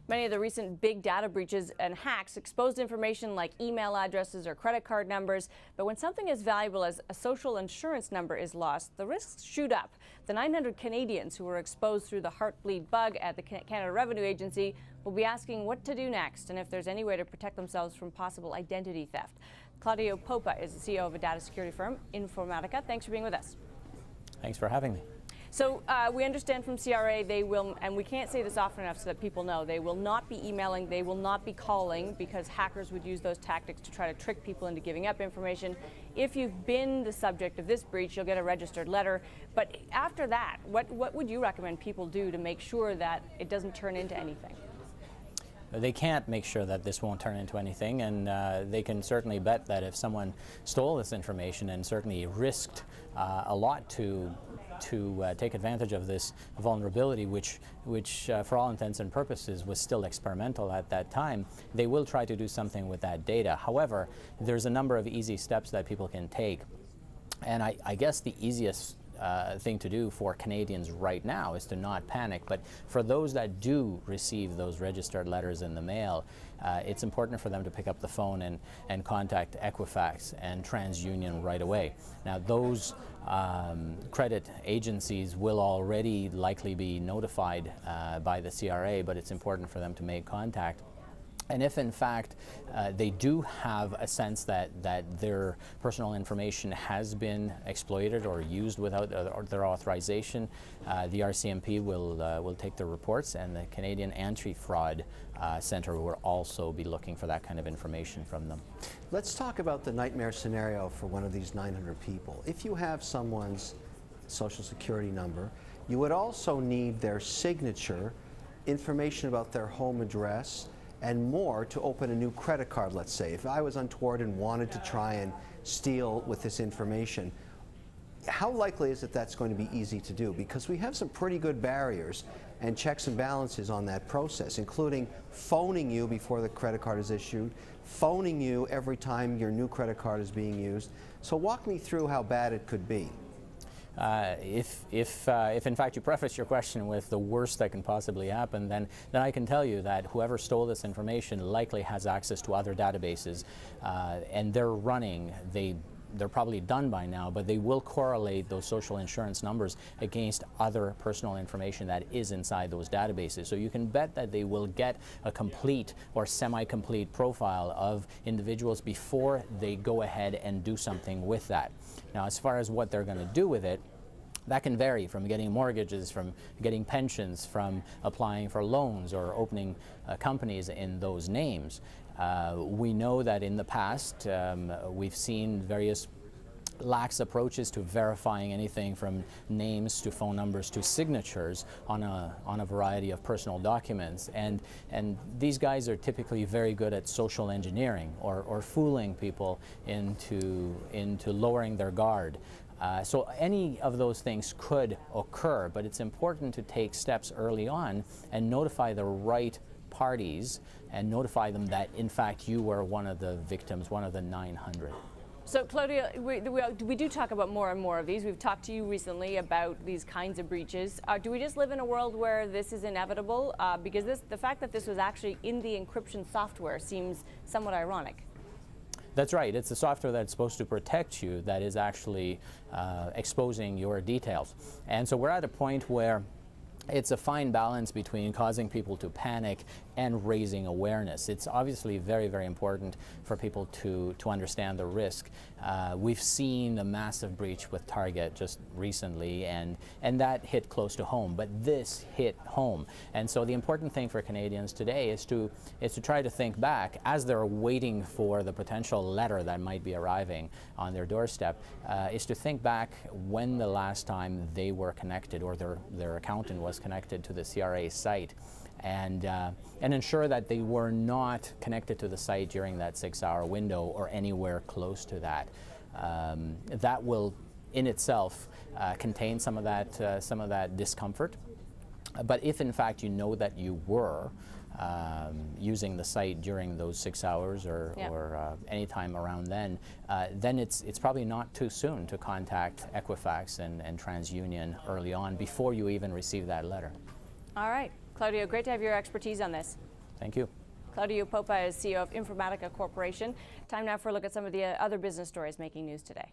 Many of the recent big data breaches and hacks exposed information like email addresses or credit card numbers. But when something as valuable as a social insurance number is lost, the risks shoot up. The 900 Canadians who were exposed through the Heartbleed bug at the Canada Revenue Agency will be asking what to do next and if there's any way to protect themselves from possible identity theft. Claudiu Popa is the CEO of a data security firm, Informatica. Thanks for being with us. Thanks for having me. So we understand from CRA they will, and we can't say this often enough so that people know, they will not be emailing, they will not be calling, because hackers would use those tactics to try to trick people into giving up information. If you've been the subject of this breach, you'll get a registered letter. But after that, what would you recommend people do to make sure that it doesn't turn into anything? They can't make sure that this won't turn into anything, and they can certainly bet that if someone stole this information and certainly risked a lot to take advantage of this vulnerability, which for all intents and purposes was still experimental at that time, they will try to do something with that data. However, there's a number of easy steps that people can take, and I guess the easiest thing to do for Canadians right now is to not panic. But for those that do receive those registered letters in the mail, it's important for them to pick up the phone and contact Equifax and TransUnion right away. Now, those credit agencies will already likely be notified by the CRA, but it's important for them to make contact. And if in fact they do have a sense that their personal information has been exploited or used without their authorization, the RCMP will take the reports, and the Canadian Anti-Fraud Centre will also be looking for that kind of information from them. Let's talk about the nightmare scenario for one of these 900 people. If you have someone's social security number, you would also need their signature, information about their home address, and more to open a new credit card, let's say. If I was untoward and wanted to try and steal with this information, how likely is it that's going to be easy to do? Because we have some pretty good barriers and checks and balances on that process, including phoning you before the credit card is issued, phoning you every time your new credit card is being used. So walk me through how bad it could be. If in fact you preface your question with the worst that can possibly happen, then I can tell you that whoever stole this information likely has access to other databases, and they're running. They're probably done by now, but they will correlate those social insurance numbers against other personal information that is inside those databases. So you can bet that they will get a complete or semi-complete profile of individuals before they go ahead and do something with that. Now, as far as what they're going to do with it, that can vary from getting mortgages, from getting pensions, from applying for loans or opening companies in those names. We know that in the past we've seen various lax approaches to verifying anything from names to phone numbers to signatures on a variety of personal documents, and these guys are typically very good at social engineering or fooling people into lowering their guard. So any of those things could occur, but it's important to take steps early on and notify the right parties and notify them that in fact you were one of the victims, one of the 900. So Claudia, we do talk about more and more of these. We've talked to you recently about these kinds of breaches. Do we just live in a world where this is inevitable? Because the fact that this was actually in the encryption software seems somewhat ironic. That's right. It's the software that's supposed to protect you that is actually exposing your details. And so we're at a point where it's a fine balance between causing people to panic and raising awareness. It's obviously very, very important for people to understand the risk. We've seen a massive breach with Target just recently, and that hit close to home, but this hit home. And so the important thing for Canadians today is to try to think back as they're waiting for the potential letter that might be arriving on their doorstep, is to think back when the last time they were connected or their accountant was connected to the CRA site, and ensure that they were not connected to the site during that 6-hour window or anywhere close to that. That will in itself contain some of that discomfort. But if in fact you know that you were using the site during those 6 hours or any time around then it's probably not too soon to contact Equifax and TransUnion early on before you even receive that letter. All right. Claudio, great to have your expertise on this. Thank you. Claudiu Popa is CEO of Informatica Corporation. Time now for a look at some of the other business stories making news today.